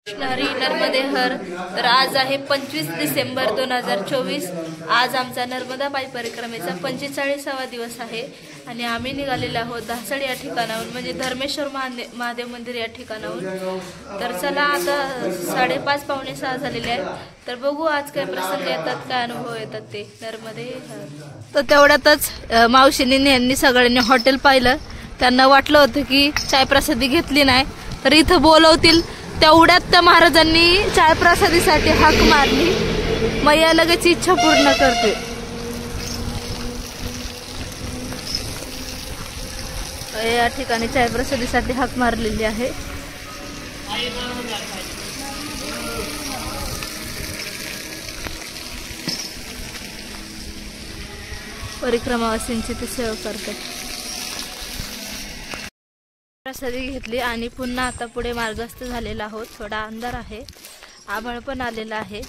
हरी नर्मदे हर. तर आज आहे 25 डिसेंबर 2024. आज आमचा नर्मदा पायी परिक्रमेचा 45वा दिवस आहे आणि आम्ही निघालेलो आहोत धासड या ठिकाणाहून, म्हणजे धर्मेश्वर महादेव मंदिर या ठिकाणाहून. तर चला, आता 5:30 पावणे 6 झालेले आहेत. तर बघू आज काय प्रसंग येतात, काय अनुभव येतात ते नर्मदे हर. तर तेवढ्यातच मावशींनी यांनी सगळ्यांनी हॉटेल पाहिलं. त्यांना वाटलं होतं की चाय प्रसादी घेतली नाही तर इथं बोलवतील. तेवढ्यात त्या महाराजांनी चाय प्रसादीसाठी हाक मारली. मैया लगेच इच्छा पूर्ण करते. या ठिकाणी चाय प्रसादीसाठी हाक मारलेली आहे. परिक्रमावासींची ते सेवा करतात. प्रसादी घेतली आणि पुन्हा आता पुढे मार्गस्थ झालेला आहोत. थोडा अंधार आहे, आभाळ पण आलेला आहे,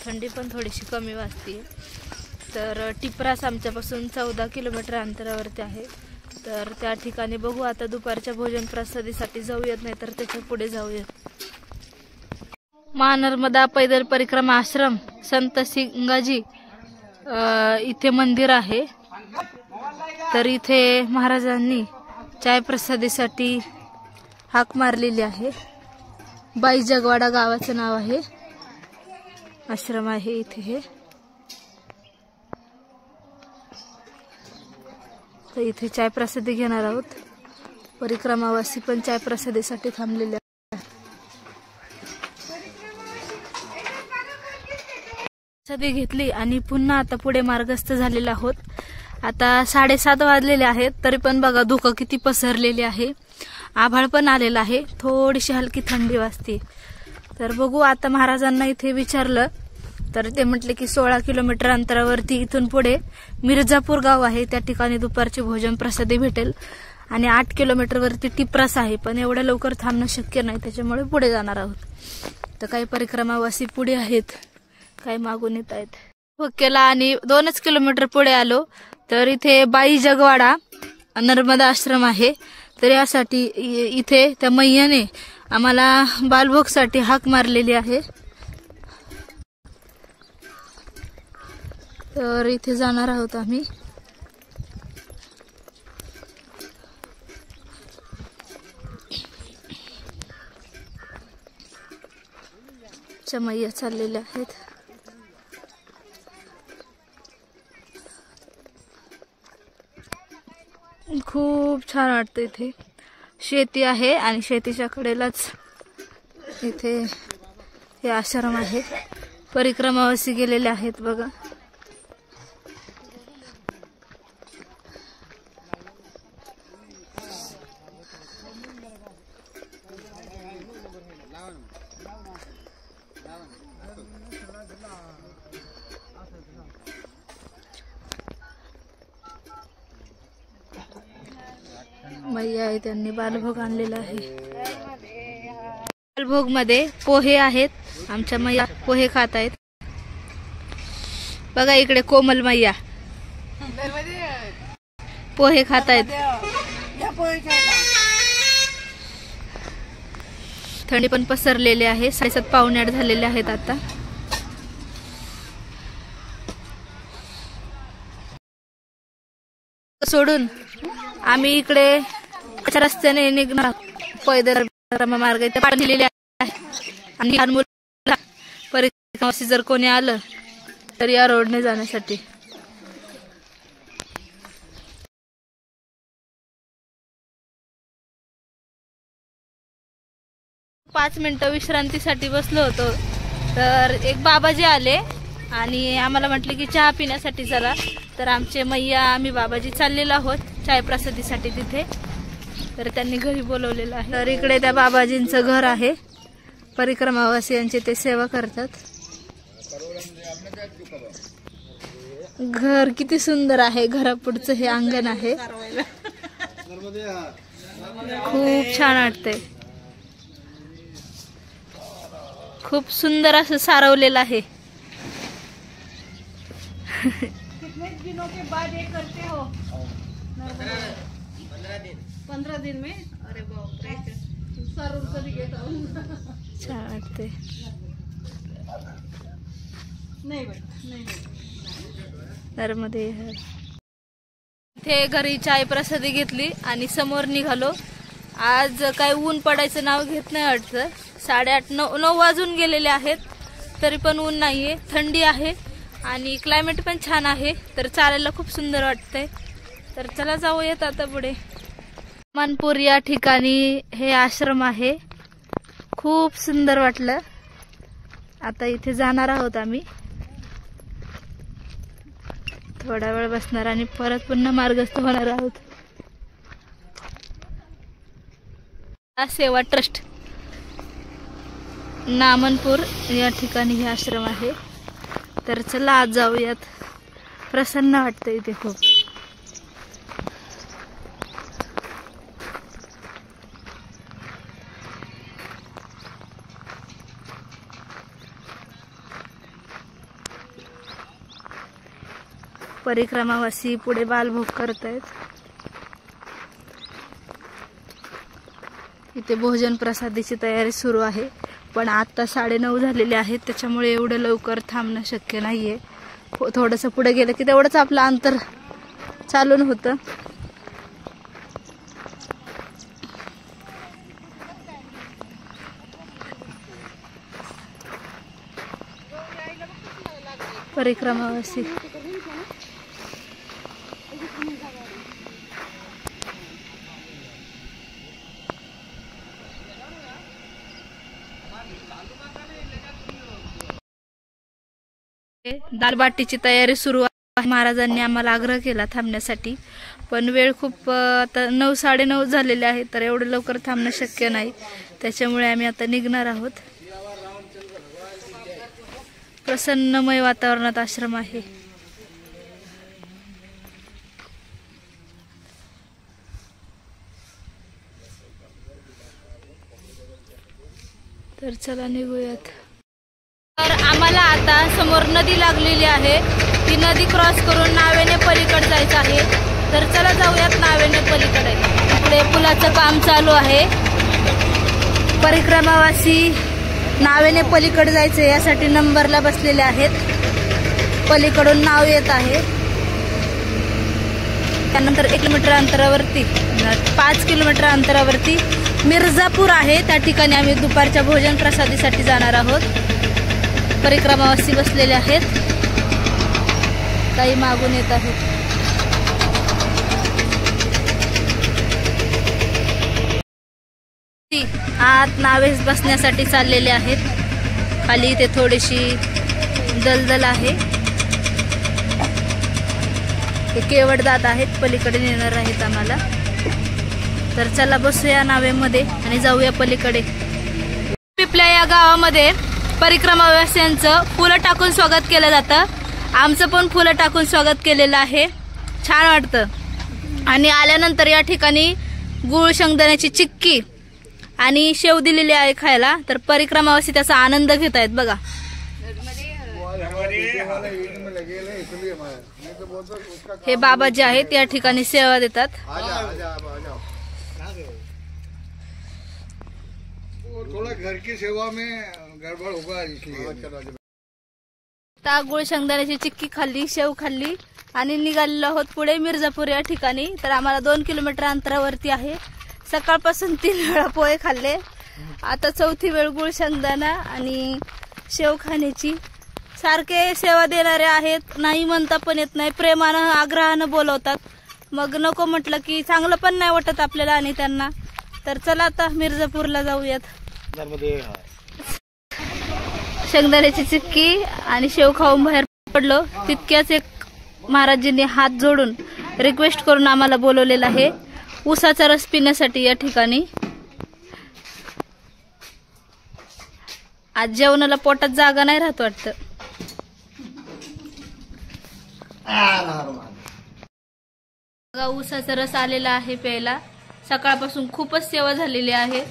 थंडी पण थोडीशी कमी वाजते. तर टिपरास आमच्यापासून 14 किलोमीटर अंतरावरती आहे. तर त्या ठिकाणी बघू आता दुपारच्या भोजन प्रसादीसाठी जाऊयात, नाही तर त्याच्या पुढे जाऊयात. महानर्मदा पैदल परिक्रमा आश्रम संत सिंगाजी इथे मंदिर आहे. तर इथे महाराजांनी चाय प्रसादीसाठी हाक मारलेली आहे. बाई जगवाडा गावाचं नाव आहे, आश्रम आहे इथे हे. तर इथे चाय प्रसादी घेणार आहोत. परिक्रमावासी पण चाय प्रसादीसाठी थांबलेले आहेत. प्रसादी घेतली आणि पुन्हा आता पुढे मार्गस्थ झालेला आहोत. आता 7:30 वाजलेले आहेत, तरी पण बघा धुकं किती पसरलेले आहे. आभाळ पण आलेला आहे, थोडीशी हलकी थंडी वाजते. तर बघू आता महाराजांना इथे विचारलं तर ते म्हटले की 16 किलोमीटर अंतरावरती इथून पुढे मिर्जापूर गाव आहे, त्या ठिकाणी दुपारची भोजन प्रसादी भेटेल. आणि 8 किलोमीटर वरती टिपरास आहे, पण एवढ्या लवकर थांबणं शक्य नाही, त्याच्यामुळे पुढे जाणार आहोत. तर काही परिक्रमावासी पुढे आहेत, काही मागून येत आहेत. केला आणि 2च किलोमीटर पुढे आलो तर इथे बाई जगवाडा नर्मदा आश्रम आहे. तर यासाठी इथे त्या मैयाने आम्हाला बालभोगसाठी हाक मारलेली आहे. तर इथे जाणार आहोत आम्ही. मैया चाललेल्या आहेत. खूप छान वाटतं. इथे शेती आहे आणि शेतीच्या कडेलाच इथे हे आश्रम आहे. परिक्रमावासी गेलेले आहेत बघा. मैया आहे, त्यांनी बालभोग आणलेला आहे. बालभोग मध्ये पोहे आहेत. आमच्या मैया पोहे खात आहेत. बघा इकडे कोमल मैया पोहे खात आहेत. थंडी पण पसरलेली आहे. 7:30 पावणे 8 झालेले आहेत आता. सोडून आम्ही इकडे रस्त्याने निघणार. पैदल मार्ग इथे पाडलेले आहे आणि लहान मुलं परिक्रमावासी जर कोणी आलं तर या रोडने जाण्यासाठी. पाच मिनिटं विश्रांतीसाठी बसलो होतो तर एक बाबाजी आले आणि आम्हाला म्हटले की चहा पिण्यासाठी चला. तर आमचे मैया आम्ही बाबाजी चाललेलो आहोत चाय प्रसादीसाठी तिथे. तर त्यांनी घरी बोलवलेलं आहे. तर इकडे त्या बाबाजींचं घर आहे. परिक्रमावासियांची ते सेवा करतात. घर किती सुंदर आहे. घरापुढचं हे अंगण आहे. खूप छान वाटतंय. खूप सुंदर असं सारवलेलं आहे. कितने दिनों के बाद ये करते हो? 15 दिन में। अरे बाप रे। छान वाटते. नर्मदे हर. इथे घरी चाय प्रसादी घेतली आणि समोर निघालो. आज काय ऊन पडायचं नाव घेत नाही वाटतं. 8:30-9 वाजून गेलेले आहेत तरी पण ऊन नाहीये. थंडी आहे आणि क्लायमेट पण छान आहे. तर चालायला खूप सुंदर वाटतंय. तर चला जाऊयात आता पुढे. मानपूर या ठिकाणी हे आश्रम आहे. खूप सुंदर वाटलं. आता इथे जाणार आहोत आम्ही. थोडा वेळ बसणार आणि परत पुन्हा मार्गस्थ होणार आहोत. सेवा ट्रस्ट नामनपूर या ठिकाणी हे आश्रम आहे. तर चला आज जाऊयात. प्रसन्न वाटतं इथे खूप. परिक्रमावासी पुढे बालभोग करतायत. इथे भोजन प्रसादीची तयारी सुरू आहे. पण आता 9:30 झालेले आहेत त्याच्यामुळे एवढं लवकर थांबणं शक्य नाहीये. थोडंसं पुढे गेलं की तेवढंच आपलं अंतर चालून होतं. परिक्रमावासी दालबाटीची तयारी सुरू आहे. महाराजांनी आम्हाला आग्रह केला थांबण्यासाठी पण वेळ खूप आता 9-9:30 झालेले आहे. तर एवढं लवकर थांबणं शक्य नाही. त्याच्यामुळे आम्ही आता निघणार आहोत. प्रसन्नमय वातावरणात आश्रम आहे. तर चला निघूयात. तर आम्हाला आता समोर नदी लागलेली आहे. ती नदी क्रॉस करून नावेने पलीकडे जायचं आहे. तर चला जाऊयात नावेने पलीकडे. इकडे पुलाचं काम चालू आहे. परिक्रमावासी नावेने पलीकडे जायचं यासाठी नंबरला बसलेले आहेत. पलीकडून नाव येत आहे. त्यानंतर 1 किलोमीटर अंतरावरती 5 किलोमीटर अंतरावरती मिर्झापूर आहे. त्या ठिकाणी आम्ही दुपारच्या भोजन प्रसादीसाठी जाणार आहोत. परिक्रमावासी बसलेले आहेत. काही मागून येत आहेत. आत नावेस बसण्यासाठी चाललेले आहेत. खाली इथे थोडीशी दलदल आहे. हे केवळ दात आहेत. पलीकडे नेणार आहेत आम्हाला. तर चला बसूया नावेमध्ये आणि जाऊया पलीकडे. पिपल्या या गावामध्ये परिक्रमावासियांचं फुलं टाकून स्वागत केलं जातं. आमचं पण फुलं टाकून स्वागत केलेलं आहे. छान वाटतं. आणि आल्यानंतर या ठिकाणी गुळ शेंगदाण्याची चिक्की आणि शेव दिलेली आहे खायला. तर परिक्रमावासी त्याचा आनंद घेत आहेत बघा. हे बाबा जे आहेत या ठिकाणी सेवा देतात. थोड़ा घर की सेवा में गड़बड़ होगा इसलिए. गुळ शेंगदाण्याची चिक्की खाल्ली, शेव खाल्ली आणि निघालेलो आहोत पुढे मिर्झापूर या ठिकाणी. तर आम्हाला 2 किलोमीटर अंतरावरती आहे. सकाळपासून 3 वेळा पोहे खाल्ले. आता 4थी वेळ गुळ शेंगदाणा आणि शेव खाण्याची. सारखे सेवा देणारे आहेत. नाही म्हणता पण येत नाही. प्रेमानं आग्रहानं बोलवतात. मग नको म्हटलं की चांगलं पण नाही वाटत आपल्याला आणि त्यांना. तर चला आता मिर्झापूरला जाऊयात. शेंगदाण्याची चिक्की आणि शेव खाऊन बाहेर पडलो. तितक्याच एक महाराजांनी हात जोडून रिक्वेस्ट करून आम्हाला बोलवलेलं आहे ऊसाचा रस पिण्यासाठी या ठिकाणी. आज जेवणाला पोटात जागा नाही राहत वाटतं. ऊसाचा रस आलेला आहे प्यायला. सकाळपासून खूपच सेवा झालेली आहे.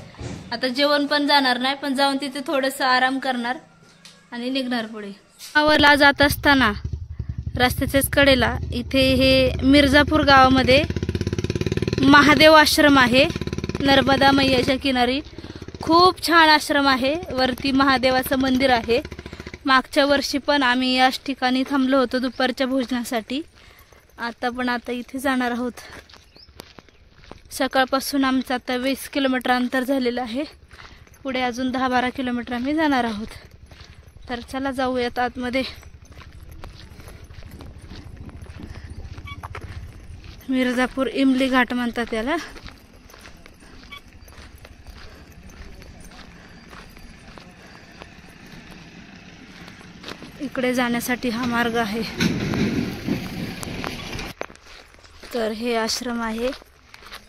आता जेवण पण जाणार नाही पण जाऊन तिथे थोडस आराम करणार आणि निघणार पुढे. गावाला जात असताना रस्त्याच्याच कडेला इथे हे मिर्झापूर गावामध्ये महादेव आश्रम आहे. नर्मदा मैयाच्या किनारी खूप छान आश्रम आहे. वरती महादेवाचं मंदिर आहे. मागच्या वर्षी पण आम्ही याच ठिकाणी थांबलो होतो दुपारच्या भोजनासाठी. आता इथे जाणार आहोत. सकाळपासून आमचं आता 20 किलोमीटर अंतर झालेलं आहे. पुढे अजून 10-12 किलोमीटर आम्ही जाणार आहोत. तर चला जाऊयात आतमध्ये. मिर्झापूर इमली घाट म्हणतात याला. इकडे जाण्यासाठी हा मार्ग आहे. तर हे आश्रम आहे.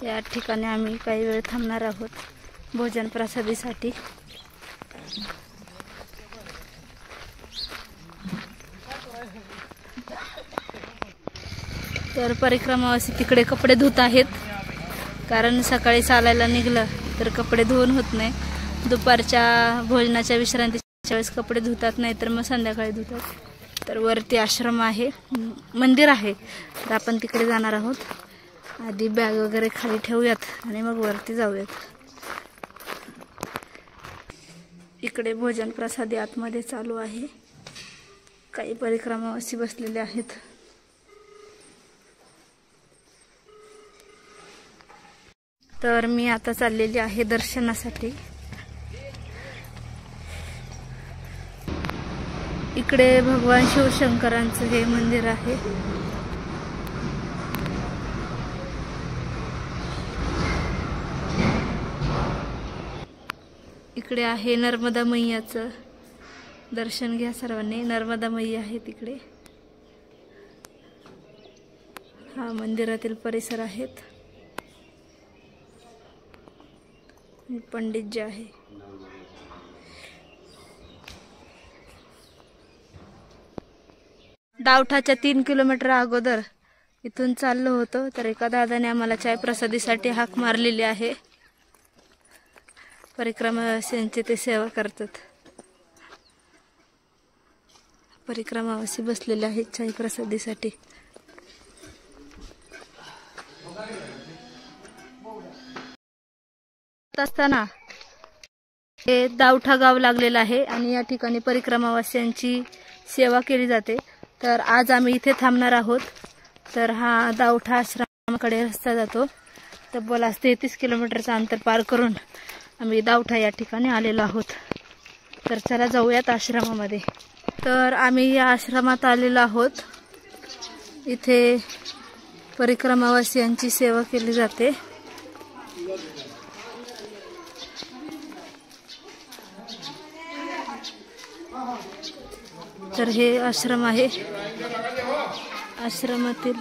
या ठिकाणी आम्ही काही वेळ थांबणार आहोत भोजन प्रसादीसाठी. तर परिक्रमावासी तिकडे कपडे धुत आहेत, कारण सकाळी चालायला निघलं तर कपडे धुवून होत नाही. दुपारच्या भोजनाच्या विश्रांतीच्या वेळेस कपडे धुतात, नाही तर मग संध्याकाळी धुतात. तर वरती आश्रम आहे, मंदिर आहे. तर आपण तिकडे जाणार आहोत. आधी बॅग वगैरे खाली ठेवूयात आणि मग वरती जाऊयात. इकडे भोजन प्रसादी आतमध्ये चालू आहे. काही परिक्रमावासी बसलेले आहेत. तर मी आता चाललेली आहे दर्शनासाठी. इकडे भगवान शिवशंकरांचं हे मंदिर आहे. इकडे आहे नर्मदा मैयाचं दर्शन घ्या सर्वांनी. नर्मदा मैया आहे तिकडे. हा मंदिरातील परिसर आहेत. पंडित जे आहे. दावठाच्या 3 किलोमीटर अगोदर इथून चाललो होतो, तर एका दादाने आम्हाला चाय प्रसादीसाठी हाक मारलेली आहे. परिक्रमावासींची ते सेवा करतात. परिक्रमावासी बसलेले आहेत चाय प्रसादीसाठी. असताना हे दावठा गाव लागलेलं आहे आणि या ठिकाणी परिक्रमावासींची सेवा केली जाते. तर आज आम्ही इथे थांबणार आहोत. तर हा दावठा आश्रमाकडे रस्ता जातो. तब्बल 33 किलोमीटरचं अंतर पार करून आम्ही दावठा या ठिकाणी आलेलो आहोत. तर चला जाऊयात आश्रमामध्ये. तर आम्ही या आश्रमात आलेलो आहोत. इथे परिक्रमावासींची सेवा केली जाते. तर हे आश्रम आहे. आश्रमातील